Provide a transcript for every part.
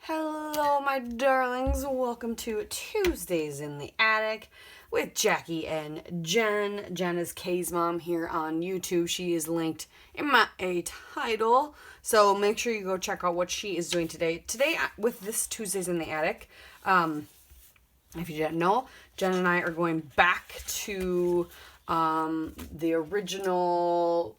Hello, my darlings. Welcome to Tuesdays in the Attic with Jackie and Jen. Jen is Kay's mom here on YouTube. She is linked in my title. So make sure you go check out what she is doing today. Today, with this Tuesdays in the Attic, if you didn't know, Jen and I are going back to the original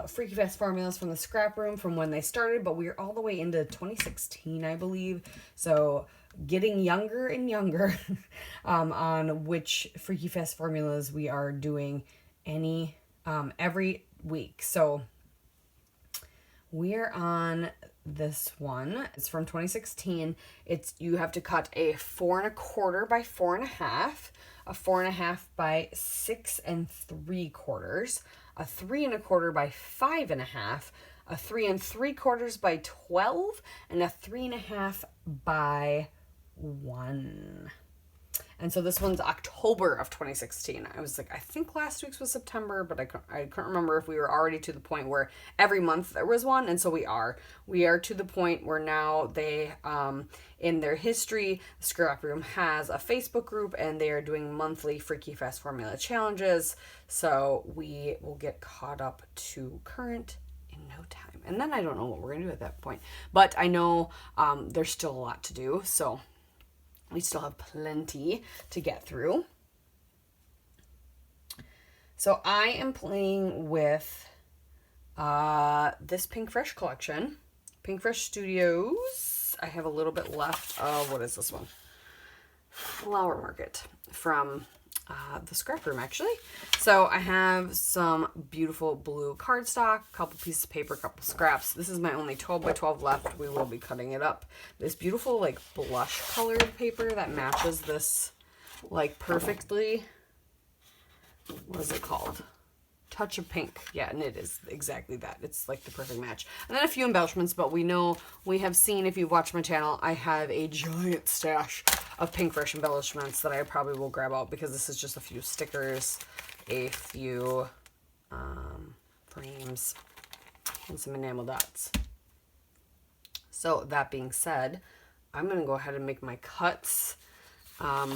Freaky Fast formulas from the scrap room from when they started, but we're all the way into 2016, I believe. So getting younger and younger on which Freaky Fast formulas we are doing every week. So we're on this one. It's from 2016. You have to cut a 4 1/4 by 4 1/2, a 4 1/2 by 6 3/4, a 3 1/4 by 5 1/2, a 3 3/4 by 12, and a 3 1/2 by 1. And so this one's October of 2016. I was like, I think last week's was September, but I couldn't remember if we were already to the point where every month there was one. And so we are to the point where now they, in their history, the Scrap Room has a Facebook group and they are doing monthly Freaky Fast formula challenges. So we will get caught up to current in no time. And then I don't know what we're going to do at that point. But I know there's still a lot to do. So we still have plenty to get through. So I am playing with this Pink Fresh collection. Pink Fresh Studios. I have a little bit left of, what is this one? Flower Market from the Scrap Room, actually. So I have some beautiful blue cardstock, a couple pieces of paper, a couple scraps. This is my only 12 by 12 left. We will be cutting it up. This beautiful like blush colored paper that matches this like perfectly. What is it called? Touch of Pink. Yeah, and it is exactly that. It's like the perfect match. And then a few embellishments, but we have seen, if you've watched my channel, I have a giant stash of Pink Fresh embellishments that I probably will grab out because this is just a few stickers, a few frames, and some enamel dots. So that being said, I'm going to go ahead and make my cuts. I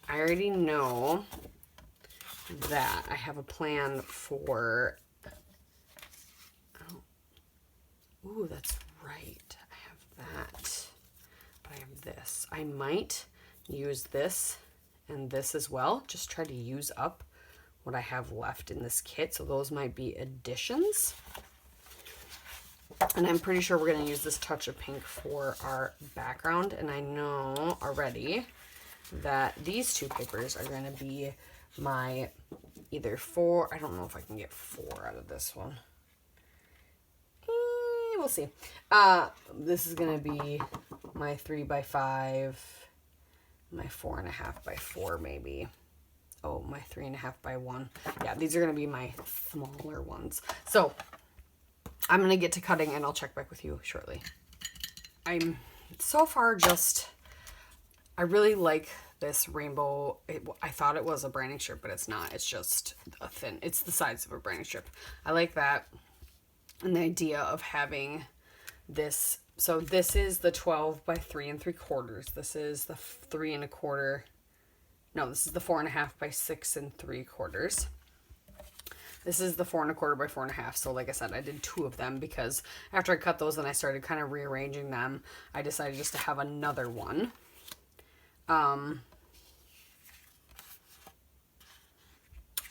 already know that I have a plan for, ooh, that's right, I have that, but I have this. I might use this and this as well, just try to use up what I have left in this kit, so those might be additions. And I'm pretty sure we're going to use this Touch of Pink for our background, and I know already that these two papers are going to be my either 4, I don't know if I can get 4 out of this one. We'll see. This is going to be my 3 by 5, my 4 1/2 by 4 maybe. Oh, my 3 1/2 by 1. Yeah, these are going to be my smaller ones. So I'm going to get to cutting and I'll check back with you shortly. I'm so far just, I really like this rainbow. I thought it was a branding strip, but it's not. It's just a thin, it's the size of a branding strip. I like that. And the idea of having this, so this is the 12 by 3 3/4. This is the 3 1/4. No, this is the 4 1/2 by 6 3/4. This is the 4 1/4 by 4 1/2. So like I said, I did 2 of them because after I cut those and I started kind of rearranging them, I decided just to have another one.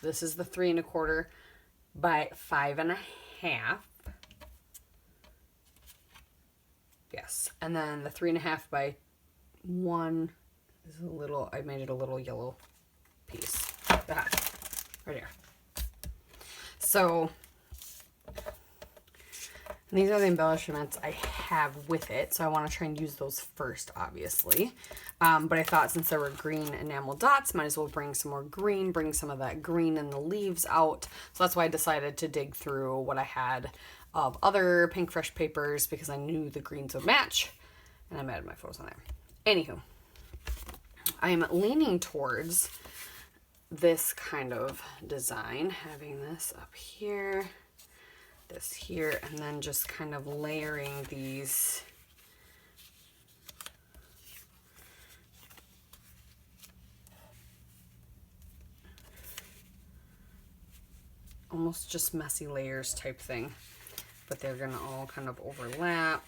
This is the 3 1/4 by 5 1/2. Yes, and then the 3 1/2 by 1 is a little, I made it a little yellow piece. Right here. So these are the embellishments I have with it, so I want to try and use those first, obviously. But I thought since there were green enamel dots, might as well bring some more green, bring some of that green in the leaves out. So that's why I decided to dig through what I had of other Pink Fresh papers because I knew the greens would match, and I added my photos on there. Anywho, I'm leaning towards this kind of design, having this up here, this here, and then just kind of layering these almost just messy layers type thing, but they're gonna all kind of overlap.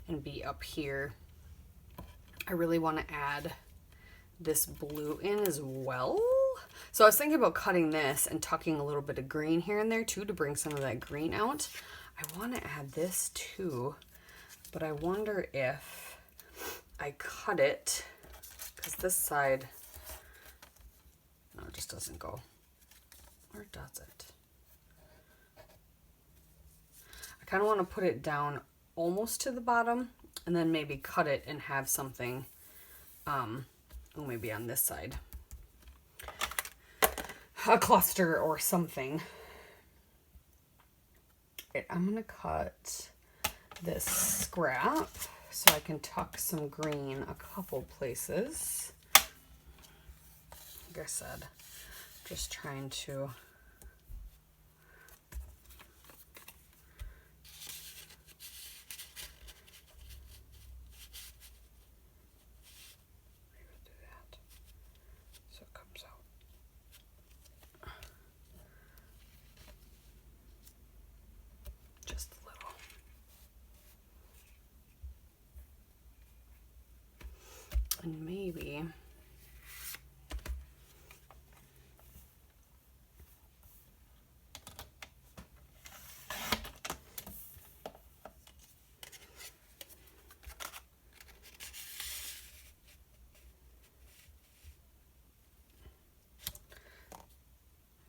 And be up here. I really want to add this blue in as well. So I was thinking about cutting this and tucking a little bit of green here and there too to bring some of that green out. I want to add this too, but I wonder if I cut it, because this side, no, it just doesn't go. Or does it? I kind of want to put it down almost to the bottom and then maybe cut it and have something, oh, maybe on this side, a cluster or something. Okay, I'm gonna cut this scrap so I can tuck some green a couple places. Like I said, just trying to and maybe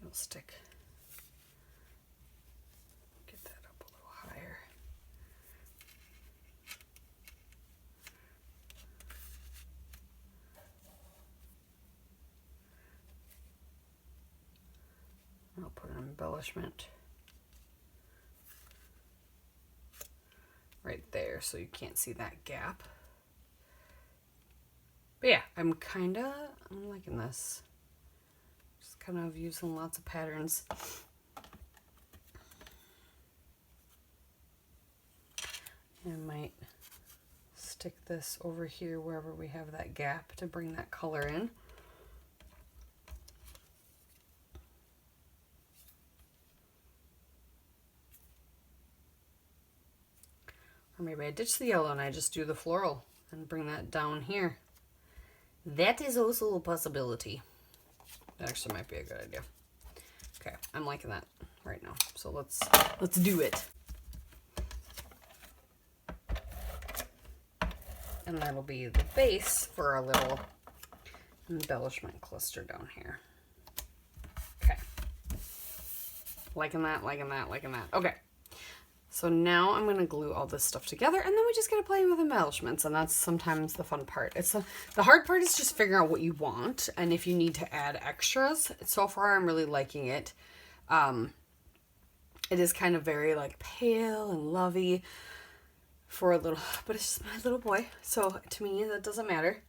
it'll stick. Get that up a little higher. I'll put an embellishment right there so you can't see that gap. But yeah, I'm liking this. Just kind of using lots of patterns. I might stick this over here wherever we have that gap to bring that color in. Or maybe I ditch the yellow and I just do the floral and bring that down here. That is also a possibility. That actually might be a good idea. Okay, I'm liking that right now. So let's do it. And that'll be the base for our little embellishment cluster down here. Okay. Liking that, liking that, liking that. Okay. So now I'm going to glue all this stuff together, and then we just got to play with embellishments, and that's sometimes the fun part. The hard part is just figuring out what you want, and if you need to add extras. So far, I'm really liking it. It is kind of very like pale and lovey for a little, but it's just my little boy. So to me, that doesn't matter.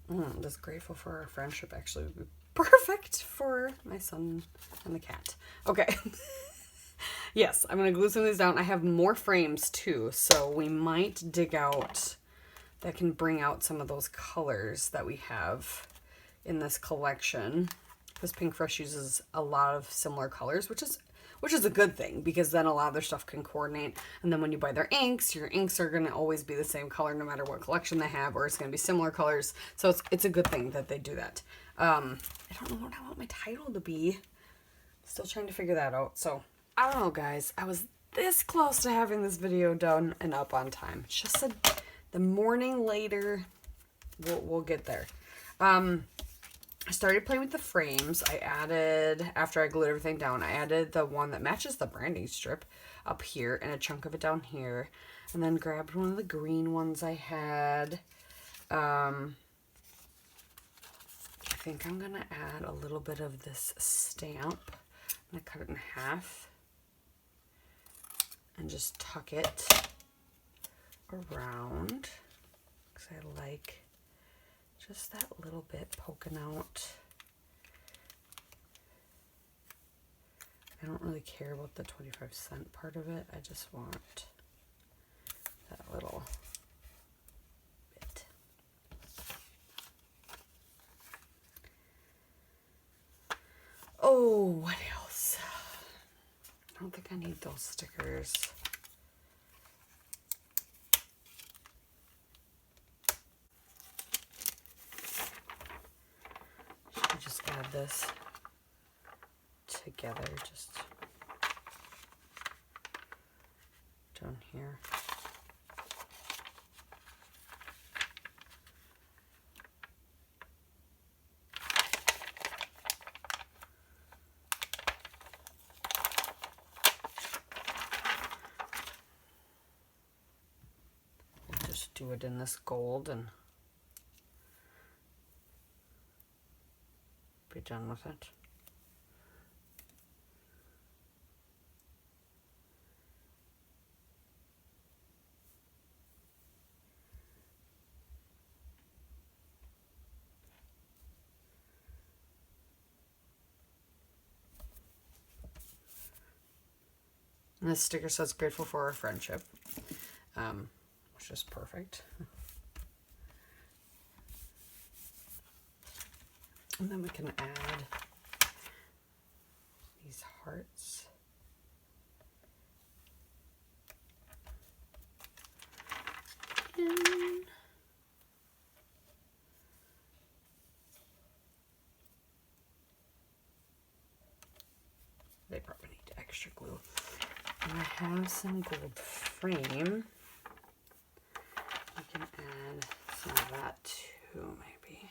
I'm just grateful for our friendship. Actually, would be perfect for my son and the cat. Okay. Yes, I'm going to glue some of these down. I have more frames too, so we might dig out that can bring out some of those colors that we have in this collection. Because Pink Fresh uses a lot of similar colors, which is a good thing, because then a lot of their stuff can coordinate. And then when you buy their inks, your inks are going to always be the same color no matter what collection they have, or it's going to be similar colors. So it's a good thing that they do that. I don't know what I want my title to be. Still trying to figure that out. So I don't know, guys. I was this close to having this video done and up on time. It's just the morning later. We'll get there. I started playing with the frames. I added, after I glued everything down, I added the one that matches the branding strip up here and a chunk of it down here. And then grabbed one of the green ones I had. I think I'm going to add a little bit of this stamp. I'm going to cut it in half and just tuck it around, because I like just that little bit poking out. I don't really care about the 25-cent part of it. I just want that little Oh, what else? I don't think I need those stickers. Should I just add this together, just down here? Just do it in this gold and be done with it. And this sticker says grateful for our friendship, which is perfect. And then we can add these hearts. And they probably need extra glue. And I have some gold frame. I can add some of that too, maybe.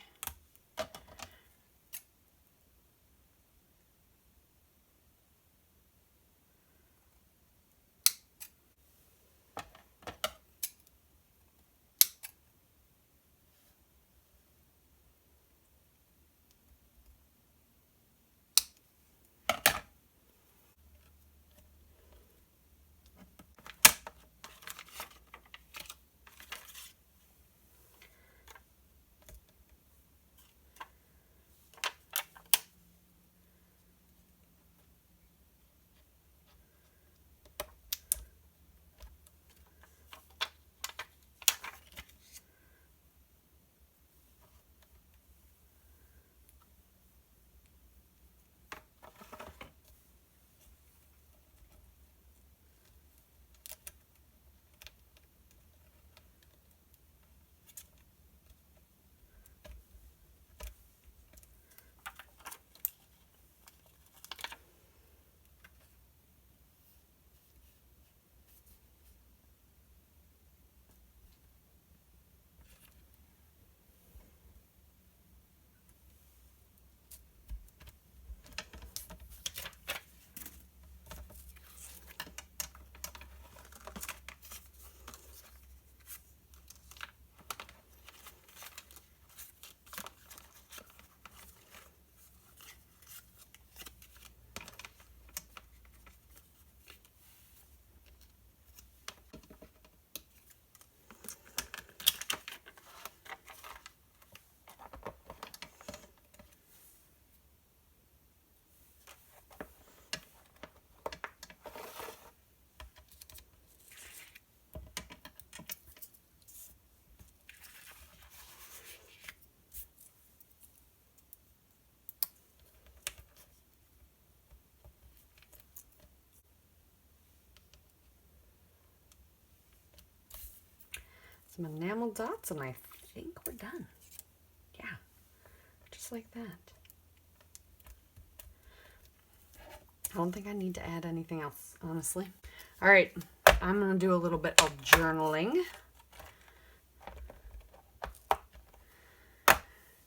Some enamel dots, and I think we're done. Yeah, just like that. I don't think I need to add anything else, honestly. All right, I'm gonna do a little bit of journaling.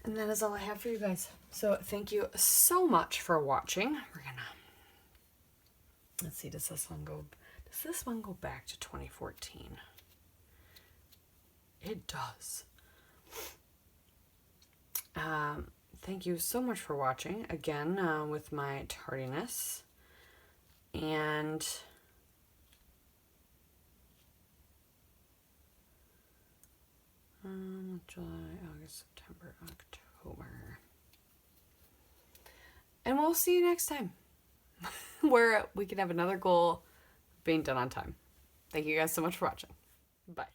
And that is all I have for you guys. So thank you so much for watching. We're gonna, let's see, does this one go back to 2014? It does. Thank you so much for watching again with my tardiness. And July, August, September, October. And we'll see you next time where we can have another goal being done on time. Thank you guys so much for watching. Bye.